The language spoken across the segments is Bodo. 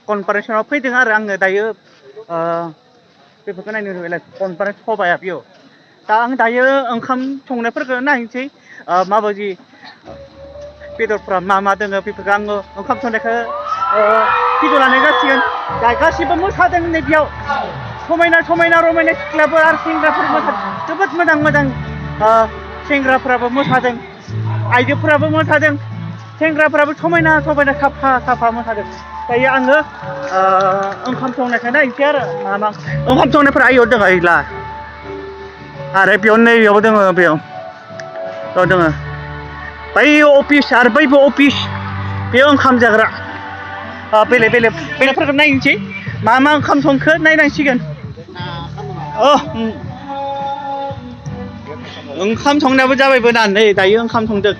कनफारेन्सआव फैदों आरो आङो दायो बेफोरखौ नायनो लुबैला कनफारेन्स सभाया बेयाव दा आं दायो ओंखाम संनायफोरखौ नायनोसै माबायदि बेदरफ्रा मा मा दङ बेफोरखौ आङो ओंखाम संनायखौ भिडिअ लानाय जासिगोन दा गासिबो मोसादों नै बेयाव समायना समायना रमायना सिख्लाफोर आरो सेंग्राफोर मोसादों जोबोद मोजां मोजां सेंग्राफ्राबो मोसादों आइजोफोराबो मोसादों सेंग्राफ्राबो समायना समायना साफा साफा मोसादों दायो आङो ओंखाम संनायखौ नायनोसै आरो मा ओंखाम संनायफोरा आइयाव दङ गैला आरो बेयाव नैबेयाव दङ बेयाव दङ बै अफिस आरो बैबो अफिस बे ओंखाम जाग्रा बेलेग बेलेग बेलेगफोरखौ नायनोसै मा मा ओंखाम संखो नायनांसिगोन ओंखाम संनायाबो जाबायबो ना नै दायो ओंखाम संदों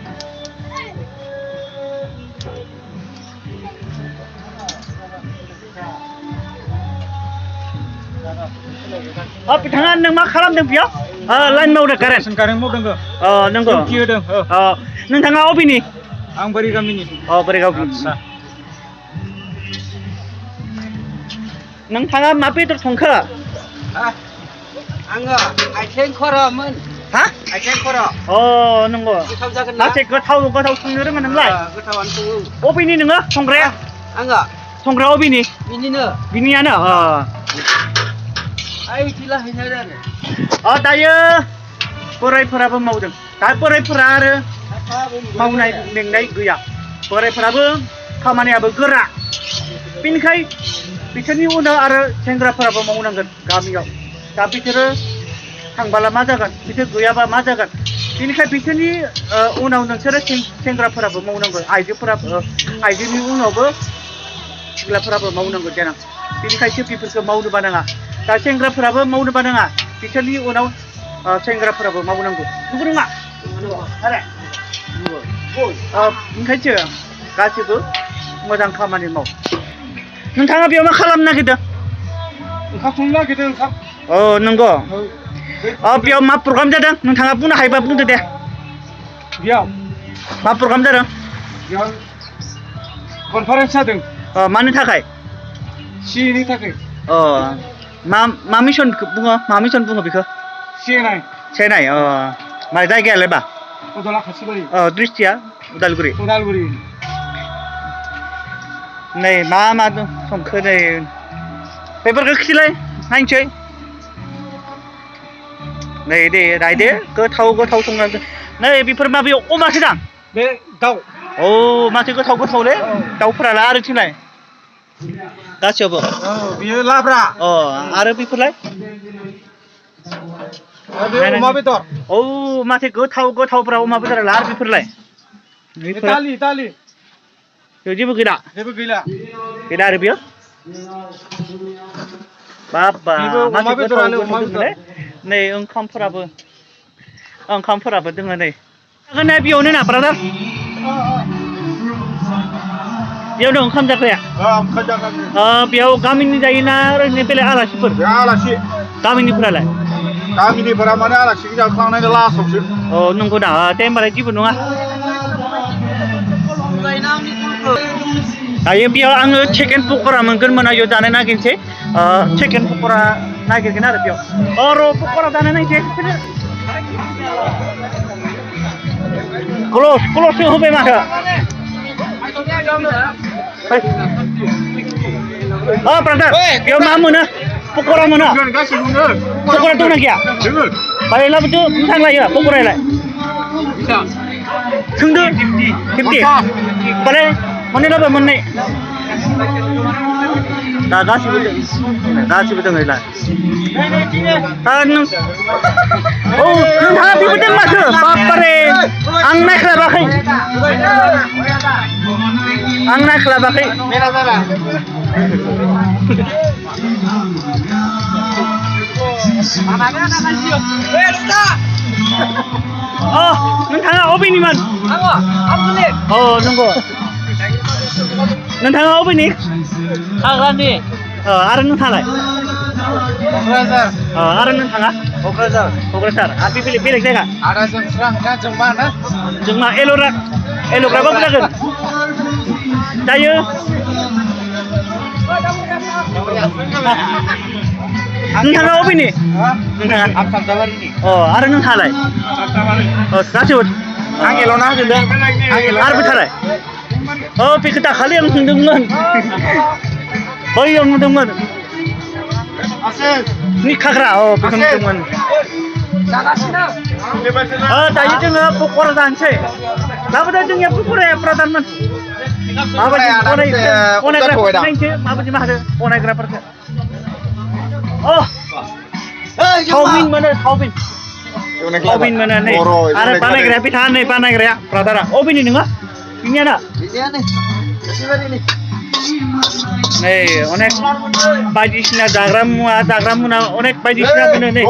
बिथाङा नों मा खालामदों बेयाव लाइन मावदों कारेन्ट मावदों नंगौ नोंथाङा अबेनि आं बोरै गामिनि बोरै गामिनि नोंथाङा मा बेदर संखो आङो आथिं खर'मोन आथिं खर' नंगौ गोथाव जागोन ना मासे गोथाव संनो रोङो नोंलाय गोथावानो सङो अबेनि नोङो संग्राया आङो संग्राया अबेनि बिनियानो दायो बोरायफोराबो मावदों दा बोरायफोरा आरो मावनाय मेंनाय गैया बोरायफोराबो खामानियाबो गोरा बेनिखाय बिसोरनि उनाव आरो सेंग्राफोराबो मावनांगोन गामियाव दा बिसोरो थांबाला मा जागोन बिसोर गैयाबा मा जागोन बेनिखाय बिसोरनि उनाव नोंसोरो सेंग्राफोराबो मावनांगोन आइजोफोराबो आइजोनि उनावबो सिख्लाफोराबो मावनांगोन देनां बेनिखायसो बेफोरखौ मावनोबा नाङा दा सेंग्राफोराबो मावनोबा नाङा बिसोरनि उनाव सेंग्राफोराबो मावनांगौ नंगौ नङा ओंखायसो गासिबो मोजां खामानि माव नोंथाङा बेयाव मा खालामनो नागिरदों ओंखाम संनो नागिरदों ओंखाम नंगौ बेयाव मा प्रग्राम जादों नोंथाङा बुंनो हायोबा बुंदो दे बेयाव मा प्रग्राम जादों बेयाव कनफारेन्स जादों मानि थाखाय सिनि थाखाय मा मिशन बुङो बेखौ सेनाय मा जायगायालाय बा उदला खासिबारि दृष्टिया उदालगुरि नै मा मा संखो नै बेफोरखौ खिलाय नायनोसै नै दे रायदे गोथाव गोथाव संनांगौ नै बेफोर माबेयाव अमासो दां बे दाउ माथो गोथाव गोथावलै दाउफोरालाय आरो थिंलाय गासैयावबो बियो लाब्रा आरो बेफोरलाय अमा बेदर माथो गोथाव गोथावफ्रा अमा बेदरालाय आरो बेफोरलाय दालि जेबो गैला आरो बेयो बाबा माथो गोथाव गोथावलै नै ओंखामफोराबो दङ नै बेयावनो ना ब्रादार बेयावनो ओंखाम जाग्राया बेयाव गामिनि जायोना ओरैनो बेलेग आलासिफोर गामिनिफोरालाय माने आलासि जाखांनायनि लास्टआवसो नंगौ दा दे होनबालाय जेबो नङा दायो बेयाव आङो चिकेन पक'रा मोनगोन मोना बेयाव जानो नागिरनोसै चिकेन पक'रा नागिरगोन आरो बेयाव र' पक'रा जानो नागिरसै क्लससो होबाय माथो ब्रादार बेयाव मा मोनो पक'रा मोनो पक'रा दंना गैया बाहाय लाबोदो बेसेबां लायो पक'रायालाय सोंदो 50 होमबालाय मोननै लाबो मोननै दा गासिबो दङ नोंथाङा बेबो दं माथो बापारे आं नायख्लाबाखै नोंथाङा अबेनिमोन नंगौ नोंथाङा अबेनि हाग्रानि आरो नोंथाङालाय आरो नोंथाङा क'क्राझार आरो बेलेग जायगा आरो जोंमा ना जोंमा एल'ग्राबाबो जागोन दायो नोंथाङा अबेनि नोंथाङा आसाम जाबारिनि अ आरो नोंथाङालाय अ गासिबो आंनिल' ना होजोंदों आरो बेथाराय अ बेखौ दाखालि आं सोंदोंमोन बैयाव नुदोंमोन निखाग्रा अ बेखौ नुदोंमोन दायो जोङो पकरा जानोसै माबायदि जोंनिया पकराया प्रधानमोन माबायदि बनायग्राफोरखौ नायनोसै माबायदि माहादो बनायग्राफोरखौ अ चावमिन मोनो चावमिन मोनो नै आरो बानायग्राया बिथा नै बानायग्राया ब्रादारा अबेनि नोङो बिनिया ना नै अनेक बायदिसिना जाग्रा मुवा अनेक बायदिसिना मोनो नै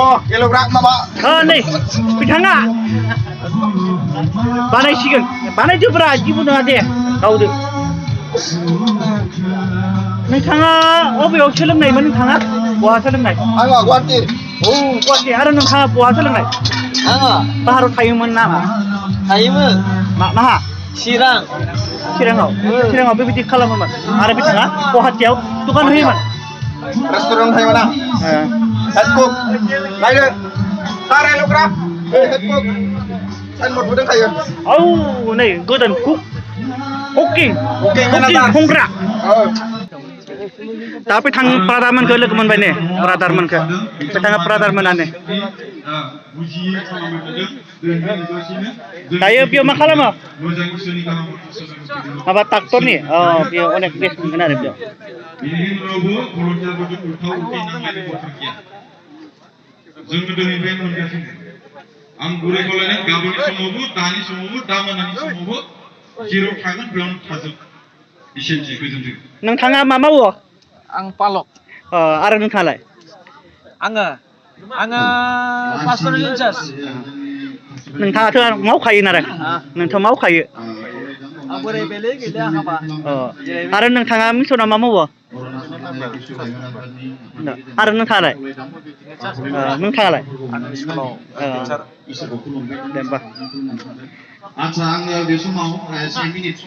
नै बिथाङा बानायसिगोन बानायदोब्रा जेबो नङा दे गावदो नोंथाङा अबेयाव सोलोंनायमोन नोंथाङा बहा सोलोंनाय आङो गुवाहाटि औ गुवाहाटि आरो नोंथाङा बहा सोलोंनाय आङो बाहाराव थायोमोन नामा थायोमोन माहा चिराङाव चिराङाव बेबायदि खालामोमोन आरो बिथाङा गुवाहाटियाव दखान होयोमोन रेस्टुरेन्ट थायोमोन आं हेडकुक नायदो सारायल'ग्रा हेडकुक साइनबर्डबो दंखायो औ नै गोदान कुकिं संग्रा दा बिथां ब्रादारमोनखौ लोगो मोनबाय ने ब्रादारमोनखौ बिथाङा ब्रादारमोनानो दायो बेयाव मा खालामो माबा ट्राक्टरनि बेयाव अनेक बेस मोनगोन आरो बेयाव जोङो दिनैनिफ्राय मोनगासिनो आं गुरै गलायनाय गाबोननि समावबो दानि समावबो दा मोनानि समावबो जेराव थागोन बेयावनो थाजोब एसेनोसै गोजोन्थों नोंथाङा मा मावो आं पालक आरो नोंथाङालाय आङो पास्टरेल इनचार्ज नोंथाङाथ' मावखायो नालाय नोंथाङा मावखायो आं बोरै बेले गैला हाबा आरो नोंथाङा मिसनाव मा मावो आरो नोंथाङालाय दे होमबा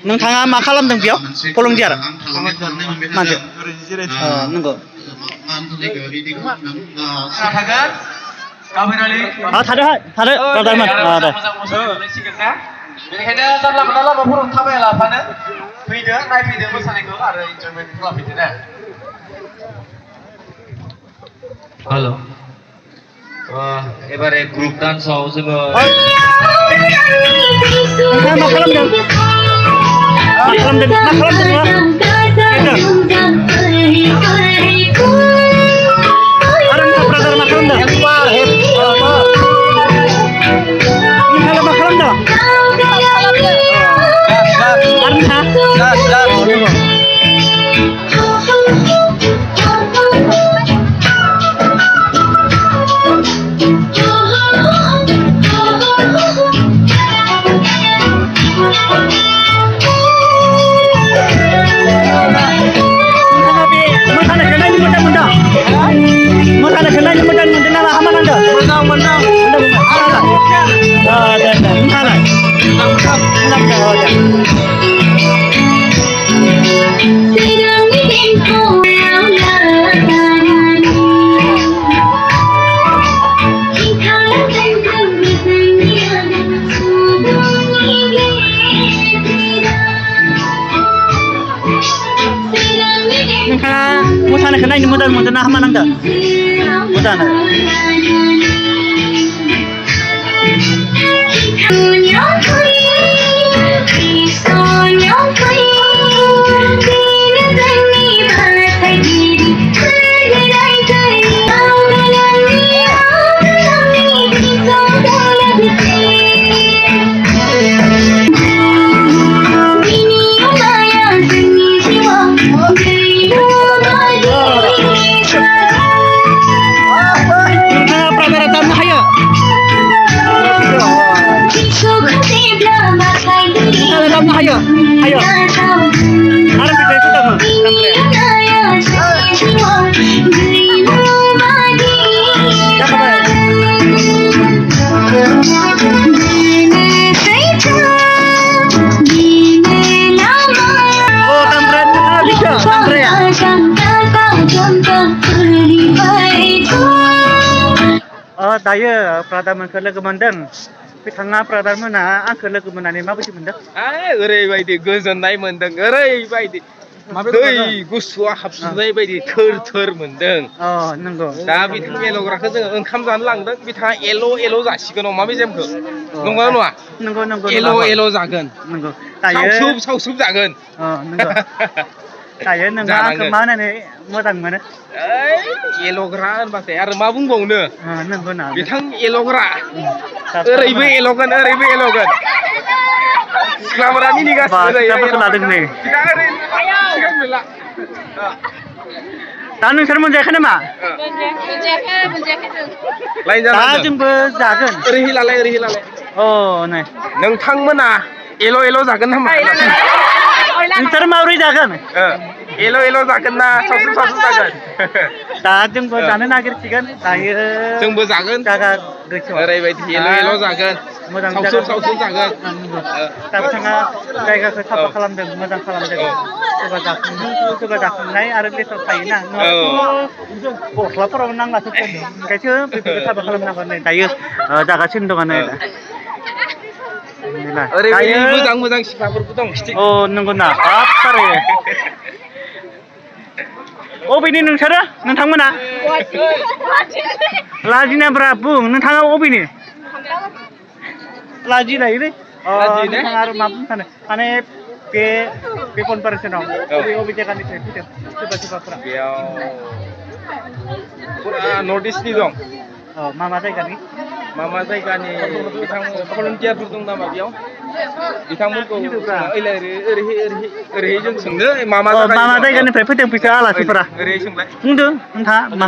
नोंथाङा मा खालामदों बेयाव भलन्टियार मानसि नंगौ थादो ब्रादारमोन दे बेनिखायनो जानला मोनला लामाफोराव थाबाया लाफानो फैदो नायफैदो मोसानायखौ आरो इन्जयमेन्ट खालामफैदो ना हेल' एबारे ग्रुप डान्सआव जोङो नोंथाङा मा खालामदों आरो नोंथाङा ब्रादार मा खालामदों नोंथाङा मा खालामदों मोसानायखौ नायनो मोजां मोनदों ना हामा नांदों मोजां नोंथाङालाय नोंथाङा मोसानायखौ नायनो मोजां मोनदों ना हामा नांदों मोजां Ayo. Harap kita sudah mah. Oh, दायो ब्रादारमोनखौ लोगो मोनदों बिथाङा ब्रादारमोना आंखौ लोगो मोननानै माबायदि मोनदों ओरैबायदि गोजोननाय मोनदों ओरैबायदि दै गुसुआ हाबसोनाय बायदि थोर थोर मोनदों नंगौ दा बिथां एल'ग्राखौ जोङो ओंखाम जानो लांदों बिथाङा एल' जासिगोन अमा मेजेमखौ नंगौना नङा नंगौ नंगौ एल' जागोन नंगौ सावसुब जागोन नंगौ दायो नोङो आंखौ मा होननानै मोजां मोनो एल'ग्रा होनबाथाय आरो मा बुंबावनो नंगौ ना बिथां एल'ग्रा ओरैबो एल'गोन ओरैबो एल'गोन सिख्लाफोरा मिनिगासिनो सिख्लाफोरखौ लादों नै दा नोंसोर मोनजायाखै नामा दा जोंबो जागोन ओरै हिलालाय नै नोंथांमोना एल' जागोन नामा नोंसोर माबोरै जागोन एल' जागोन ना सावसुब जागोन दा जोंबो जानो नागिरसिगोन दायो जोंबो जागोन जागा गोसोआव ओरैबायदि एल' जागोन मोजां सावसुब जागोन दा बिथाङा जायगाखौ साफा खालामदों मोजां खालामदों सोरबा जाखांनाय आरो लेथर थायोना गस्लाफोराव नांलासो ओंखायसो बेफोरखौ साफा खालामनांगौ नै दायो जागासिनो दङ ओरैबायदि मोजां सिख्लाफोरबो दं नंगौ ना बाबथारे अबेनि नोंसोरो नोंथांमोना लाजिनाब्रा बुं नोंथाङा अबेनि लाजिलायोलै नोंथाङा आरो मा बुंनो सानो माने बे कनभारेसनाव अबे जायगानिफ्राय फैदों सोरबाफोरा बेयाव पुरा नर्थ इस्टनि दं मा जायगानि बिथां भलन्टियारफोर दं नामा बेयाव बिथांमोनखौ ओरैहाय जों सोंनो मा जायगानिफ्राय फैदों बिसोर आलासिफोरा ओरै सोंलाय बुंदों नोंथाङा मा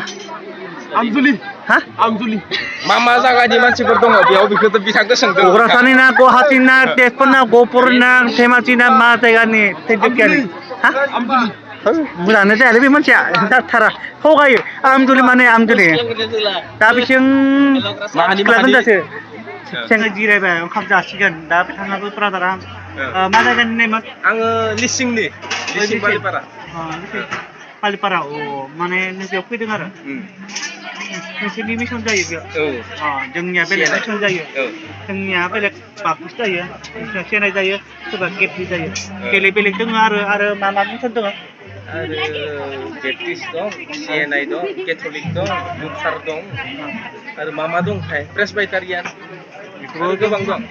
आमजुलि मा जायगानि मानसिफोर दङ बेयाव बेखौथ' बिथांखौ सोंदों क'क्राझारनि ना गुवाहाटि ना तेजपुर ना गहपुर ना धेमाजि ना मा जायगानि मोजाङानो जायालै बे मानसिया जाथारा थगायो आमजुलि माने आमजुलि दा बिथिं सिख्लागोन जासो जोङो जिरायबाय ओंखाम जासिगोन दा बिथाङाबो ब्रादारा मा जायगानि नायमोन आङो लिसिंनि बालिपारा माने नोंसोर फैदों आरो नोंसोरनि मिसन जायो बेयाव जोंनिया बेलेग मिसन जायो जोंनिया बेलेग बाक्स जायो सेनाय जायो सोरबा गेटनि जायो बेलेग दङ आरो मा मिसन दङ आरो बेप्टिस्ट दं सिएनआइ दं केथलिक दं लुथार दं आरो मा दंथाय प्रेसबाइटारियान बेफोरबो गोबां दं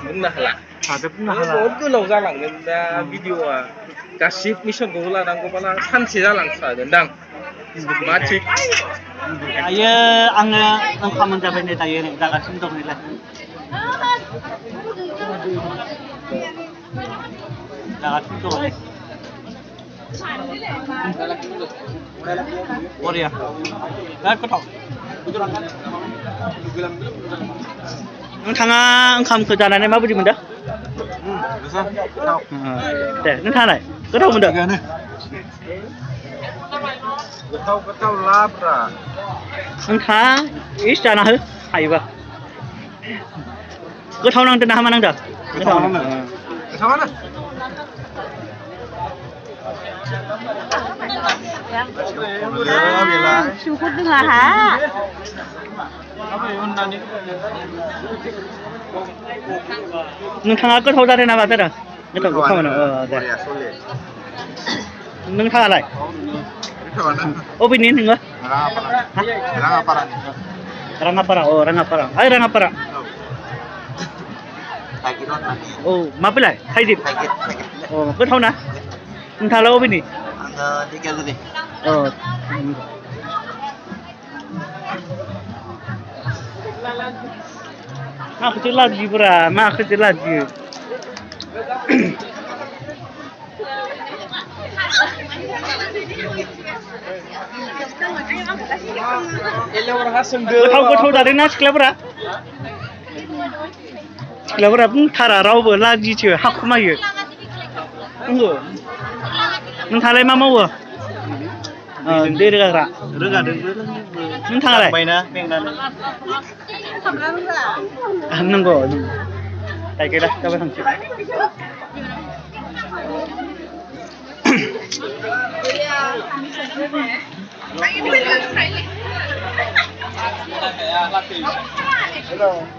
बुंनो हाला बहुद गोलाव जालांगोन दा भिडिअआ गासिबो मिसनखौबो लानांगौब्ला सानसे जालांखागोनदां मा थिग दायो आङो ओंखाम मोनजाबाय नै दायो जागासिनो दं नैलाय जागासिनो दं बरिया बिराद गोथाव नोंथाङा ओंखामखौ जानानै माबायदि मोनदों दे नोंथाङालाय गोथाव मोनदों गोथाव लाब्रा नोंथाङा इस जाना हो हायोबा गोथाव नांदों ना हामा नांदों गोथावानो syukur dengan ha. नोंथाङा गोथाव जादों ना माथो गोथाव मोनो दे नोंथाङालाय अबेनि नोङो राङापारा राङापारा राङापारा माबोलाय थाइगिर गोथाव ना नोंथाङालाय अबेनि माखौथो लाजियोब्रा माखौथो लाजियो गोथाव जादोंना सिख्लाफोरा बुंथारा रावबो लाजियो हाखुमायो नंगौ नोंथाङालाय मा मावो दै रोगाग्रा नोंथाङालाय नंगौ दाय गैला गाबोन थांसै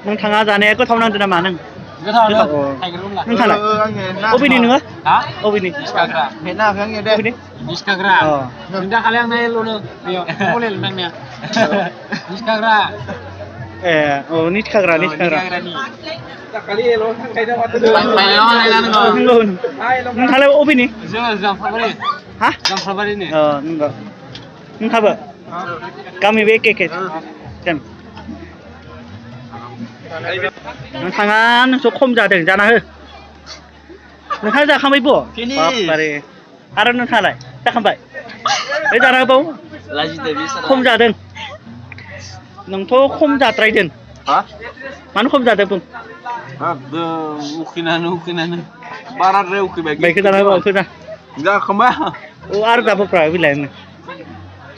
नोंथाङा जानाया गोथाव नांदों नामा नों? गोथाव गोथाव. नोंथाङालाय? अबेनि नोङो? हा अबेनि? निष्काग्रा अबेनि? निष्काग्रा नों दाखालि आं नायल'नो बेयाव कलेज नांनाया निष्काग्रा ए औ निथिखाग्रा निथिखाग्रा नंगौ नोंथाङालाय अबेनि? जोङो जामफ्राबारि हा? जामफ्राबारिनि अ नंगौ नोंथाङाबो गामिबो एखे एखे सेम नोंथाङा नोंसो खम जादों जाना हो नोंथाङा जाखांबाय ब' बारे आरो नोंथाङालाय जाखांबाय ओइ जाना होबाव खम जादों नोंथ' खम जाद्रायदों मानो खम जादों बुं उखैनानै बाराद्राय उखैबाय बाइकखौ जाना होबाव खोना जाखांबाय औ आरो जाबोफ्रा बिलाइनो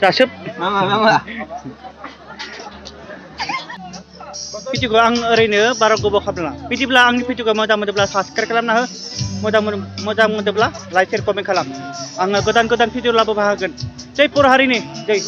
जासोब नाङा भिडिअखौ आं ओरैनो बारा गोबाव खालामला बिदिब्ला आंनि भिडिअखौ मोजां मोनोब्ला साबस्क्राइब खालामना हो मोजां मोनोब्ला लाइक शेयार कमेन्ट खालाम आङो गोदान भिडिअ लाबोनो हागोन जै बर' हारिनि जै